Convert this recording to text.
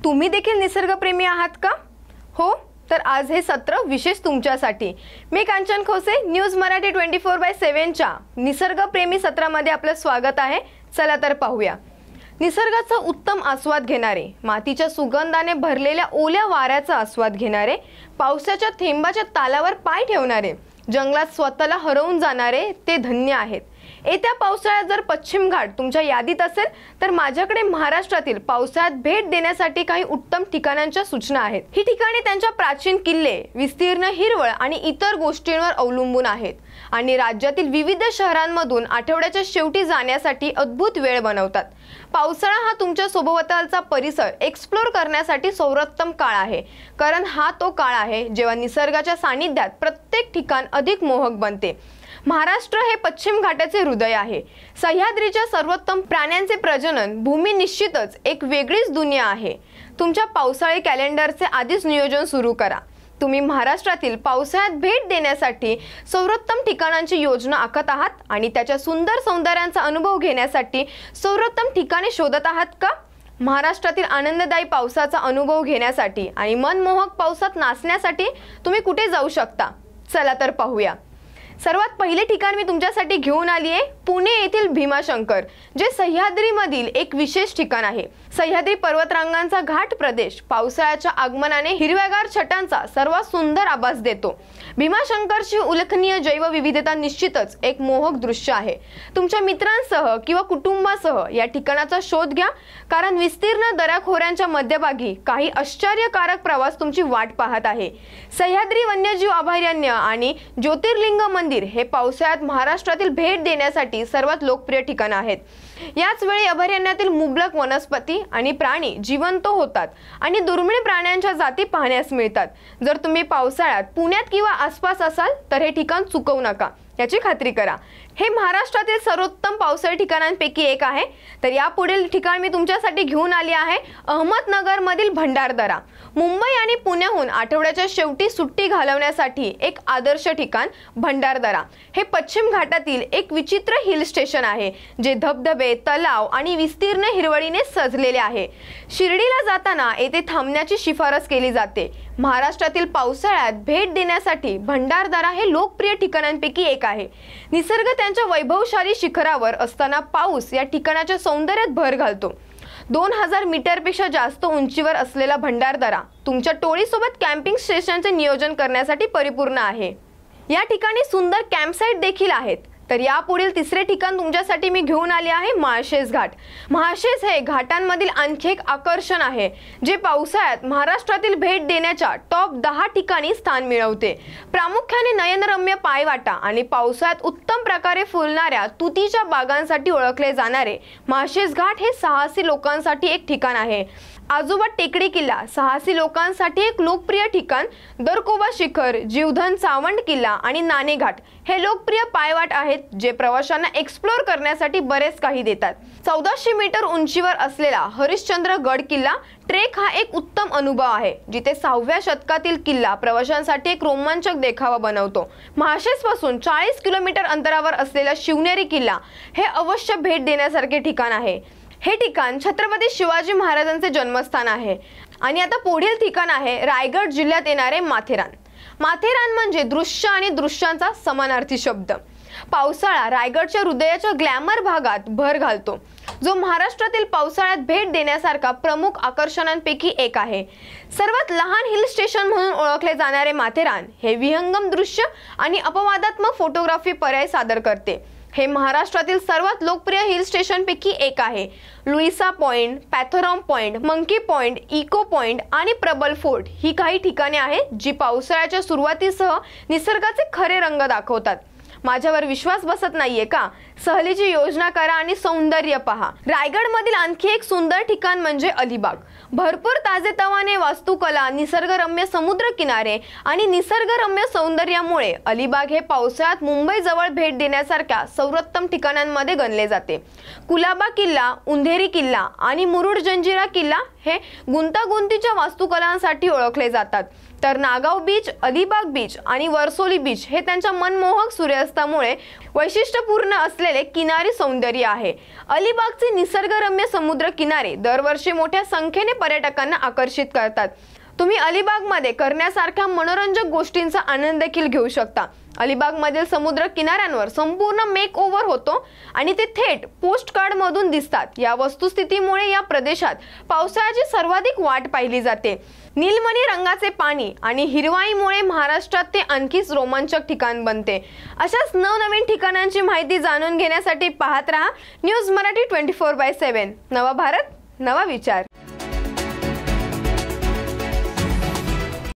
तुम्ही देखील निसर्गप्रेमी आहात का? हो, तर आज हे सत्र विशेष तुमच्यासाठी। मी कांचन खोसे, न्यूज मराठी 24/7 च्या निसर्गप्रेमी सत्रामध्ये आपलं स्वागत आहे। चला तर पाहूया। निसर्गाचा उत्तम आस्वाद घेणारे, मातीच्या सुगंधाने भरलेल्या ओल्या वाऱ्याचा आस्वाद घेणारे, पावसाच्या थेंबाच्या तालावर पाय ठेवणारे, जंगलात स्वतःला हरवून जाणारे ते धन्य आहेत। येत्या पावसाळ्यात जर पश्चिम घाट तुमच्या यादीत असेल तर माझ्याकडे महाराष्ट्रातील पावसाळ्यात भेट देण्यासाठी काही उत्तम ठिकाणांच्या सूचना आहेत। ही ठिकाणे त्यांच्या प्राचीन किल्ले, विस्तीर्ण हिरवळ आणि इतर गोष्टींवर अवलंबून आहेत आणि राज्यातील विविध शहरांमधून आठवड्याच्या शेवटी जाण्यासाठी अद्भुत वेळ बनवतात। पावसाळा हा तुमच्या सोबतचा परिसर एक्सप्लोर करण्यासाठी सर्वोत्तम काळ आहे, कारण हा तो काळ आहे जेव्हा निसर्गाच्या सानिध्यात प्रत्येक ठिकाण अधिक मोहक बनते। महाराष्ट्र हे पश्चिम घाटाचे हृदय आहे। सह्याद्रीच्या सर्वोत्तम प्राण्यांचे प्रजनन भूमी निश्चितच एक वेगळीच दुनिया आहे। तुमच्या पावसाळी कॅलेंडरचे आधीच नियोजन सुरू करा। तुम्ही महाराष्ट्रातील पावसाळ्यात भेट देण्यासाठी सर्वोत्तम ठिकाणांची योजना आखत आहात आणि त्याच्या सुंदर सौंदर्याचा अनुभव घेण्यासाठी सर्वोत्तम ठिकाणे शोधत आहात का? महाराष्ट्रातील आनंददायी पावसाचा अनुभव घेण्यासाठी आणि मनमोहक पावसात नाचण्यासाठी तुम्ही कुठे जाऊ शकता? चला तर पाहूया। सर्वात पहिले ठिकाण मी तुमच्यासाठी घेऊन आली आहे पुणे येथील भीमाशंकर, जे सह्याद्रीमधील एक विशेष ठिकाण आहे। सह्याद्री पर्वतरांगांचा घाट प्रदेश पावसाळ्याच्या आगमनाने हिरव्यागार छटांचा सर्वात सुंदर आभास देतो। भीमाशंकरची उल्लेखनीय जैवविविधता निश्चितच एक मोहक दृश्य आहे। तुमच्या मित्रांसह किंवा कुटुंबासह या ठिकाणाचा शोध घ्या, कारण विस्तीर्ण दऱ्याखोऱ्यांच्या मध्यभागी काही आश्चर्यकारक प्रवास तुमची वाट पाहत आहे। सह्याद्री वन्यजीव अभयारण्य आणि ज्योतिर्लिंग मंदिर हे पावसाळ्यात महाराष्ट्रातील भेट देण्यासाठी सर्वात लोकप्रिय ठिकाण आहेत। याच वेळी अभयारण्यातील मुबलक वनस्पती आणि प्राणी जिवंत होतात आणि दुर्मिळ प्राण्यांच्या जाती पाहण्यास मिळतात। जर तुम्ही पावसाळ्यात पुण्यात किंवा आसपास असाल तर हे ठिकाण चुकवू नका, याची खात्री करा। हे महाराष्ट्रातील सर्वोत्तम पावसाळी ठिकाणांपैकी एक आहे। तर यापुढील ठिकाण मी तुमच्यासाठी घेऊन आली आहे अहमदनगर मधील भंडारदरा। मुंबई आणि पुण्याहून आठवड्याच्या शेवटी सुट्टी घालवण्यासाठी एक आदर्श ठिकाण भंडारदरा हे पश्चिम घाटातील एक विचित्र हिल स्टेशन आहे, जे धबधबे, तलाव आणि विस्तीर्ण हिरवळीने सजलेले आहे। शिर्डीला जाताना येथे थांबण्याची शिफारस केली जाते। महाराष्ट्रातील पावसाळ्यात भेट देण्यासाठी भंडारदरा हे लोकप्रिय ठिकाणांपैकी एक आहे। निसर्ग त्यांच्या वैभवशाली शिखरावर असताना पाऊस या ठिकाणाच्या सौंदर्यात भर घालतो। 2000 मीटरपेक्षा जास्त उंचीवर असलेला भंडारदरा तुमच्या टोळीसोबत कॅम्पिंग स्टेशनचे नियोजन करण्यासाठी परिपूर्ण आहे। या ठिकाणी सुंदर कॅम्पसाइट देखील आहेत। तर यापुढील तिसरे ठिकाण तुमच्यासाठी मी घेऊन आले आहे माळशेज घाट। माळशेज हे घाटांमधील आणखी एक आकर्षण आहे, जे पावसाळ्यात महाराष्ट्रातील भेट देण्याच्या टॉप 10 ठिकाणी स्थान मिळवते। प्रामुख्याने नयनरम्य पायवाटा आणि पावसाळ्यात उत्तम प्रकारे फुलणाऱ्या तुतीच्या बागांसाठी ओळखले जाणारे माळशेज घाट हे साहसी लोकांसाठी एक ठिकाण आहे। आजोबा टेकडी किल्ला साहसी लोकांसाठी एक लोकप्रिय ठिकाण, दरकोबा शिखर, जीवधन सावंत किल्ला आणि नाणे घाट हे लोकप्रिय पायवाट आहेत, जे प्रवाशांना एक्सप्लोर करण्यासाठी बरेच काही देतात। 1400 मीटर उंचीवर असलेला हरिश्चंद्र गड किल्ला ट्रेक हा एक उत्तम अनुभव आहे, जिथे 6व्या शतकातील किल्ला प्रवाशांसाठी एक रोमांचक देखावा बनवतो। माळशेज पासून 40 किलोमीटर अंतरावर असलेला शिवनेरी किल्ला हे अवश्य भेट देण्यासारखे ठिकाण आहे। हे ठिकाण छत्रपती शिवाजी महाराजांचे जन्मस्थान आहे। आणि आता पुढील ठिकाण आहे रायगड जिल्ह्यात येणारे माथेरान। माथेरान म्हणजे दृश्य आणि दृश्यांचा समानार्थी शब्द। पावसाळा रायगडच्या हृदयाच्या ग्लॅमर भागात भर घालतो, जो महाराष्ट्रातील पावसाळ्यात भेट देण्यासारखा प्रमुख आकर्षणांपैकी एक आहे। सर्वात लहान हिल स्टेशन म्हणून ओळखले जाणारे माथेरान हे विहंगम दृश्य आणि अपवादात्मक फोटोग्राफी पर्याय सादर करते। हे महाराष्ट्रातील सर्वात लोकप्रिय हिल स्टेशनपैकी एक आहे। Louisa point, panorama point, monkey point, echo point आणि प्रबल फोर्ट ही काही ठिकाणे आहेत, जी पावसाळ्याच्या सुरुवातीसह निसर्गाचे खरे रंग दाखवतात। माझ्यावर विश्वास बसत नाहीये का? सहलीची योजना करा आणि सौंदर्य पहा। रायगडमधील आणखी एक सुंदर ठिकाण म्हणजे अलिबाग। भरपूर ताजेतवाने वास्तुकला, निसर्गरम्य समुद्र किनारे आणि निसर्गरम्य सौंदर्यामुळे अलिबाग हे पावसाळ्यात मुंबई जवळ भेट देण्यासारख्या सर्वोत्तम ठिकाणांमध्ये गणले जाते। कुलाबा किल्ला, उंधेरी किल्ला आणि मुरुड जंजिरा किल्ला हे गुंतागुंतीच्या वास्तुकलांसाठी ओळखले जातात। तर नागाव बीच, अलिबाग बीच आणि वर्सोली बीच हे त्यांच्या मनमोहक सूर्यास्तामुळे वैशिष्ट्यपूर्ण असलेले किनारी सौंदर्य आहे। अलिबागचे निसर्गरम्य समुद्र किनारे दरवर्षी मोठ्या संख्येने पर्यटकांना आकर्षित करतात। तुम्ही अलिबागमध्ये करण्यासारख्या मनोरंजक गोष्टींचा आनंद देखील घेऊ शकता। अलिबागमधील समुद्र किनाऱ्यांवर संपूर्ण मेक ओव्हर होतो आणि ते थेट पोस्ट कार्ड मधून दिसतात। या वस्तुस्थितीमुळे या प्रदेशात पावसाळ्याची सर्वाधिक वाट पाहिली जाते। नीलमणी रंगाचे पाणी आणि हिरवाईमुळे महाराष्ट्रात ते आणखीच रोमांचक ठिकाण बनते। अशाच नवनवीन ठिकाणांची माहिती जाणून घेण्यासाठी पाहत रहा न्यूज मराठी 24/7। नवा भारत, नवा विचार।